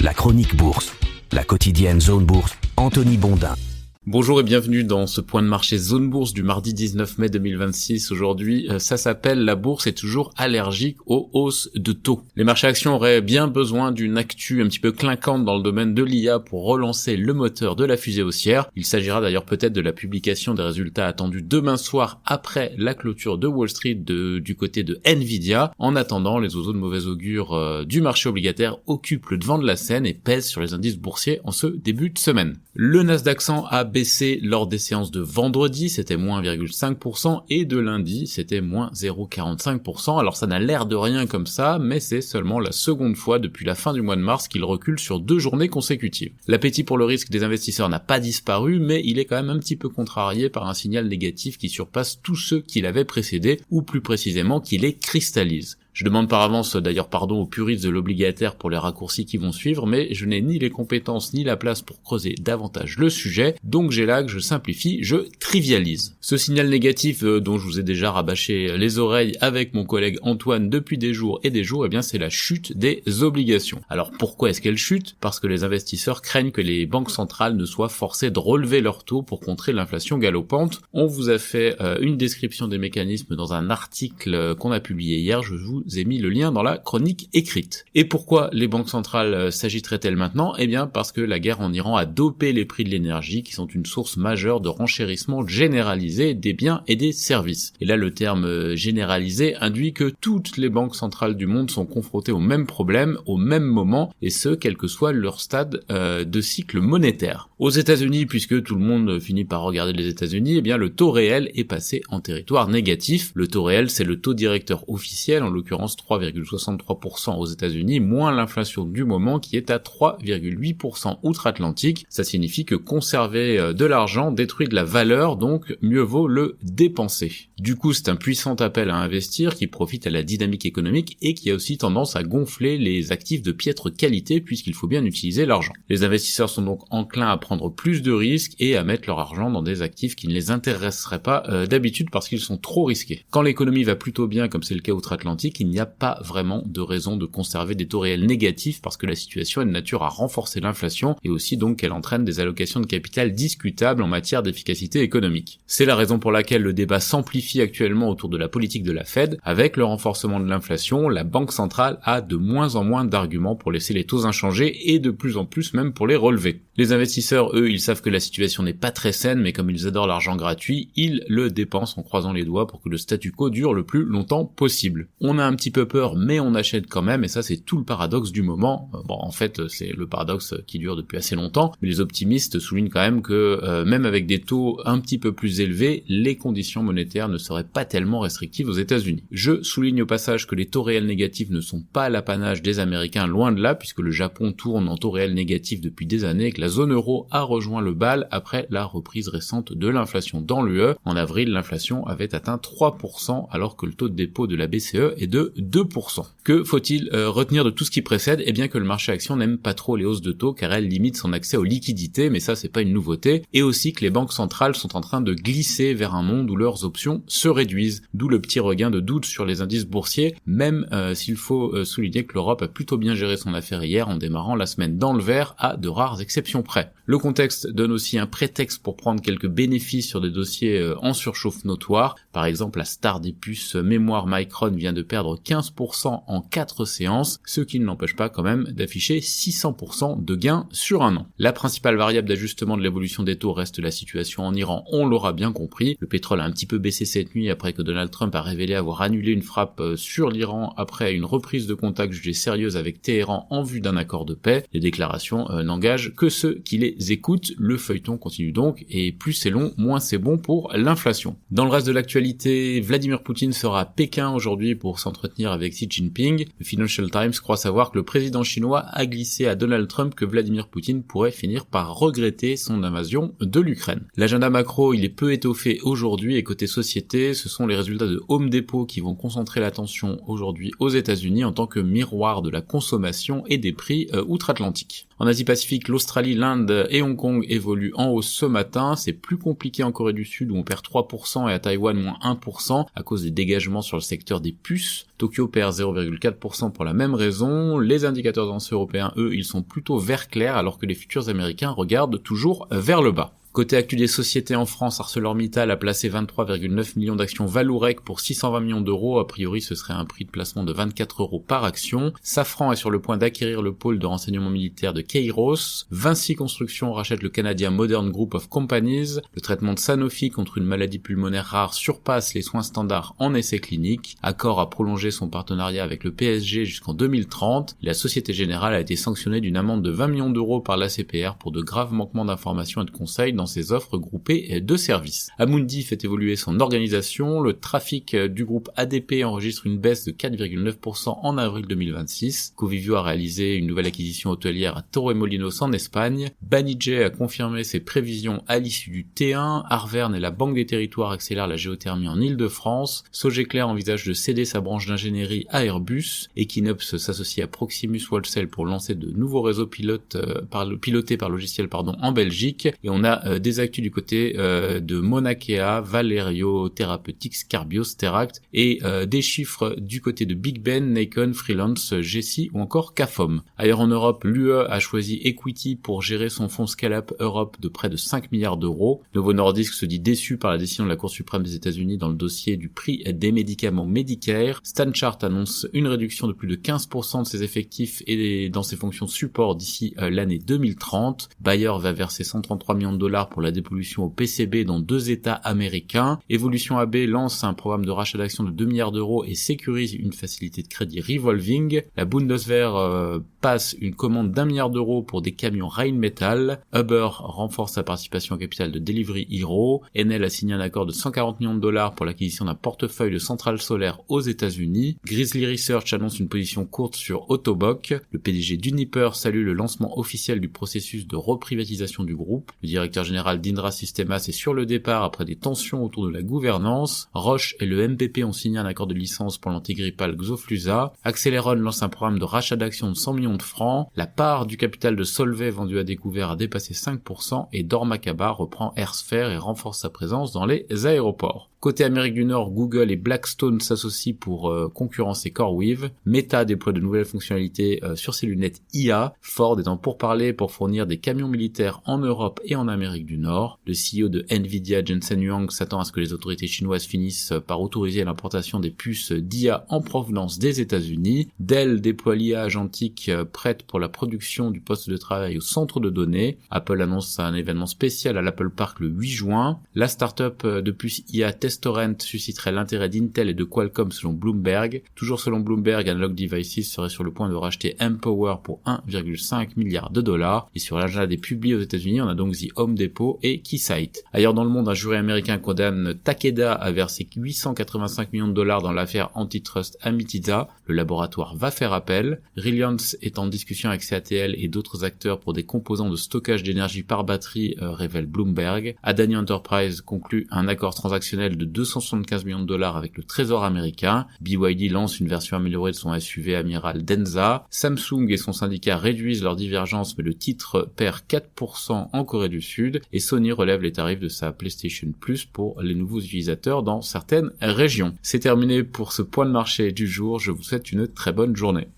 La chronique bourse, la quotidienne Zone Bourse, Anthony Bondin. Bonjour et bienvenue dans ce point de marché Zone Bourse du mardi 19 mai 2026. Aujourd'hui, ça s'appelle la bourse est toujours allergique aux hausses de taux. Les marchés actions auraient bien besoin d'une actu un petit peu clinquante dans le domaine de l'IA pour relancer le moteur de la fusée haussière. Il s'agira d'ailleurs peut-être de la publication des résultats attendus demain soir après la clôture de Wall Street du côté de Nvidia. En attendant, les oiseaux de mauvais augure du marché obligataire occupent le devant de la scène et pèsent sur les indices boursiers en ce début de semaine. Le Nasdaq 100 a baissé lors des séances de vendredi, c'était moins 1,5%, et de lundi, c'était moins 0,45%. Alors ça n'a l'air de rien comme ça, mais c'est seulement la seconde fois depuis la fin du mois de mars qu'il recule sur 2 journées consécutives. L'appétit pour le risque des investisseurs n'a pas disparu, mais il est quand même un petit peu contrarié par un signal négatif qui surpasse tous ceux qui l'avaient précédé, ou plus précisément qui les cristallise. Je demande par avance d'ailleurs pardon aux puristes de l'obligataire pour les raccourcis qui vont suivre, mais je n'ai ni les compétences ni la place pour creuser davantage le sujet, donc j'ai là que je simplifie, je trivialise. Ce signal négatif dont je vous ai déjà rabâché les oreilles avec mon collègue Antoine depuis des jours, eh bien c'est la chute des obligations. Alors pourquoi est-ce qu'elle chute ? Parce que les investisseurs craignent que les banques centrales ne soient forcées de relever leurs taux pour contrer l'inflation galopante. On vous a fait une description des mécanismes dans un article qu'on a publié hier, je vous ai mis le lien dans la chronique écrite. Et pourquoi les banques centrales s'agiteraient-elles maintenant ? Eh bien parce que la guerre en Iran a dopé les prix de l'énergie qui sont une source majeure de renchérissement généralisé des biens et des services. Et là le terme généralisé induit que toutes les banques centrales du monde sont confrontées au même problème, au même moment, et ce quel que soit leur stade de cycle monétaire. Aux États-Unis, puisque tout le monde finit par regarder les États-Unis, eh bien le taux réel est passé en territoire négatif. Le taux réel, c'est le taux directeur officiel, en l'occurrence 3,63% aux États-Unis, moins l'inflation du moment qui est à 3,8% outre-Atlantique. Ça signifie que conserver de l'argent détruit de la valeur, donc mieux vaut le dépenser. Du coup, c'est un puissant appel à investir qui profite à la dynamique économique et qui a aussi tendance à gonfler les actifs de piètre qualité puisqu'il faut bien utiliser l'argent. Les investisseurs sont donc enclins à prendre plus de risques et à mettre leur argent dans des actifs qui ne les intéresseraient pas d'habitude parce qu'ils sont trop risqués. Quand l'économie va plutôt bien, comme c'est le cas outre-Atlantique, il n'y a pas vraiment de raison de conserver des taux réels négatifs parce que la situation est de nature à renforcer l'inflation et aussi donc qu'elle entraîne des allocations de capital discutables en matière d'efficacité économique. C'est la raison pour laquelle le débat s'amplifie actuellement autour de la politique de la Fed. Avec le renforcement de l'inflation, la Banque centrale a de moins en moins d'arguments pour laisser les taux inchangés et de plus en plus même pour les relever. Les investisseurs, eux, ils savent que la situation n'est pas très saine, mais comme ils adorent l'argent gratuit, ils le dépensent en croisant les doigts pour que le statu quo dure le plus longtemps possible. On a un petit peu peur, mais on achète quand même, et ça c'est tout le paradoxe du moment. Bon, en fait, c'est le paradoxe qui dure depuis assez longtemps, mais les optimistes soulignent quand même que même avec des taux un petit peu plus élevés, les conditions monétaires ne seraient pas tellement restrictives aux États-Unis. Je souligne au passage que les taux réels négatifs ne sont pas l'apanage des Américains, loin de là, puisque le Japon tourne en taux réels négatifs depuis des années et que la zone euro a rejoint le bal après la reprise récente de l'inflation dans l'UE. En avril, l'inflation avait atteint 3%, alors que le taux de dépôt de la BCE est de 2%. Que faut-il retenir de tout ce qui précède ? Eh bien que le marché action n'aime pas trop les hausses de taux car elles limitent son accès aux liquidités, mais ça c'est pas une nouveauté, et aussi que les banques centrales sont en train de glisser vers un monde où leurs options se réduisent, d'où le petit regain de doute sur les indices boursiers, même s'il faut souligner que l'Europe a plutôt bien géré son affaire hier en démarrant la semaine dans le vert à de rares exceptions près. Le contexte donne aussi un prétexte pour prendre quelques bénéfices sur des dossiers en surchauffe notoire. Par exemple, la star des puces mémoire Micron vient de perdre 15% en 4 séances, ce qui ne l'empêche pas quand même d'afficher 600% de gains sur un an. La principale variable d'ajustement de l'évolution des taux reste la situation en Iran, on l'aura bien compris. Le pétrole a un petit peu baissé cette nuit après que Donald Trump a révélé avoir annulé une frappe sur l'Iran après une reprise de contact jugée sérieuse avec Téhéran en vue d'un accord de paix. Les déclarations n'engagent que ceux qui les écoutent. Le feuilleton continue donc, et plus c'est long, moins c'est bon pour l'inflation. Dans le reste de l'actualité, Vladimir Poutine sera à Pékin aujourd'hui pour s'entretenir avec Xi Jinping. Le Financial Times croit savoir que le président chinois a glissé à Donald Trump que Vladimir Poutine pourrait finir par regretter son invasion de l'Ukraine. L'agenda macro, il est peu étoffé aujourd'hui, et côté société, ce sont les résultats de Home Depot qui vont concentrer l'attention aujourd'hui aux États-Unis en tant que miroir de la consommation et des prix outre-Atlantique. En Asie-Pacifique, l'Australie, l'Inde et Hong Kong évoluent en hausse ce matin. C'est plus compliqué en Corée du Sud où on perd 3% et à Taïwan moins 1% à cause des dégagements sur le secteur des puces. Tokyo perd 0,4% pour la même raison. Les indicateurs européens, eux, ils sont plutôt vert clair alors que les futurs américains regardent toujours vers le bas. Côté actu des sociétés en France, ArcelorMittal a placé 23,9 millions d'actions Vallourec pour 620 millions d'euros. A priori, ce serait un prix de placement de 24 euros par action. Safran est sur le point d'acquérir le pôle de renseignement militaire de Kairos. Vinci Construction rachète le canadien Modern Group of Companies. Le traitement de Sanofi contre une maladie pulmonaire rare surpasse les soins standards en essai clinique. Accor a prolongé son partenariat avec le PSG jusqu'en 2030. La Société Générale a été sanctionnée d'une amende de 20 millions d'euros par l'ACPR pour de graves manquements d'informations et de conseils dans ses offres groupées de services. Amundi fait évoluer son organisation. Le trafic du groupe ADP enregistre une baisse de 4,9% en avril 2026. Covivio a réalisé une nouvelle acquisition hôtelière à Torremolinos en Espagne. Banijay a confirmé ses prévisions à l'issue du T1. Arverne et la Banque des Territoires accélèrent la géothermie en Île-de-France. Sogeclair envisage de céder sa branche d'ingénierie à Airbus. Equinox s'associe à Proximus Wholesale pour lancer de nouveaux réseaux pilotés par logiciel en Belgique. Et on a des actus du côté de Monakea, Valerio Therapeutics, Carbios, Teract et des chiffres du côté de Big Ben, Nikon, Freelance, Jessie ou encore CAFOM. Ailleurs en Europe, l'UE a choisi Equity pour gérer son fonds Scale-up Europe de près de 5 milliards d'euros. Novo Nordisk se dit déçu par la décision de la Cour suprême des États-Unis dans le dossier du prix des médicaments Medicare. Stanchart annonce une réduction de plus de 15% de ses effectifs et dans ses fonctions support d'ici l'année 2030. Bayer va verser 133 millions de dollars pour la dépollution au PCB dans 2 États américains. Evolution AB lance un programme de rachat d'actions de 2 milliards d'euros et sécurise une facilité de crédit revolving. La Bundeswehr passe une commande d'1 milliard d'euros pour des camions Rheinmetall. Uber renforce sa participation au capital de Delivery Hero. Enel a signé un accord de 140 millions de dollars pour l'acquisition d'un portefeuille de centrales solaires aux États-Unis. Grizzly Research annonce une position courte sur Autoboc. Le PDG d'Uniper salue le lancement officiel du processus de reprivatisation du groupe. Le directeur général d'Indra Systemas est sur le départ après des tensions autour de la gouvernance. Roche et le MPP ont signé un accord de licence pour l'antigrippal Xofluza. Acceleron lance un programme de rachat d'actions de 100 millions de francs. La part du capital de Solvay vendue à découvert a dépassé 5% et Dormakaba reprend Airsphere et renforce sa présence dans les aéroports. Côté Amérique du Nord, Google et Blackstone s'associent pour concurrencer CoreWeave. Meta déploie de nouvelles fonctionnalités sur ses lunettes IA. Ford est en pourparlers pour fournir des camions militaires en Europe et en Amérique du Nord. Le CEO de Nvidia, Jensen Huang, s'attend à ce que les autorités chinoises finissent par autoriser l'importation des puces d'IA en provenance des États-Unis. Dell déploie l'IA agentique prête pour la production du poste de travail au centre de données. Apple annonce un événement spécial à l'Apple Park le 8 juin. La start-up de puces IA Testtorrent susciterait l'intérêt d'Intel et de Qualcomm selon Bloomberg. Toujours selon Bloomberg, Analog Devices serait sur le point de racheter Empower pour 1,5 milliard de dollars. Et sur l'agenda des publics aux États-Unis, on a donc The Home Depot et Keysight. Ailleurs dans le monde, un jury américain condamne Takeda à verser 885 millions de dollars dans l'affaire antitrust Amitida. Le laboratoire va faire appel. Reliance est en discussion avec CATL et d'autres acteurs pour des composants de stockage d'énergie par batterie, révèle Bloomberg. Adani Enterprise conclut un accord transactionnel de 275 millions de dollars avec le Trésor américain. BYD lance une version améliorée de son SUV amiral Denza. Samsung et son syndicat réduisent leurs divergences, mais le titre perd 4% en Corée du Sud. Et Sony relève les tarifs de sa PlayStation Plus pour les nouveaux utilisateurs dans certaines régions. C'est terminé pour ce point de marché du jour. Je vous souhaite une très bonne journée.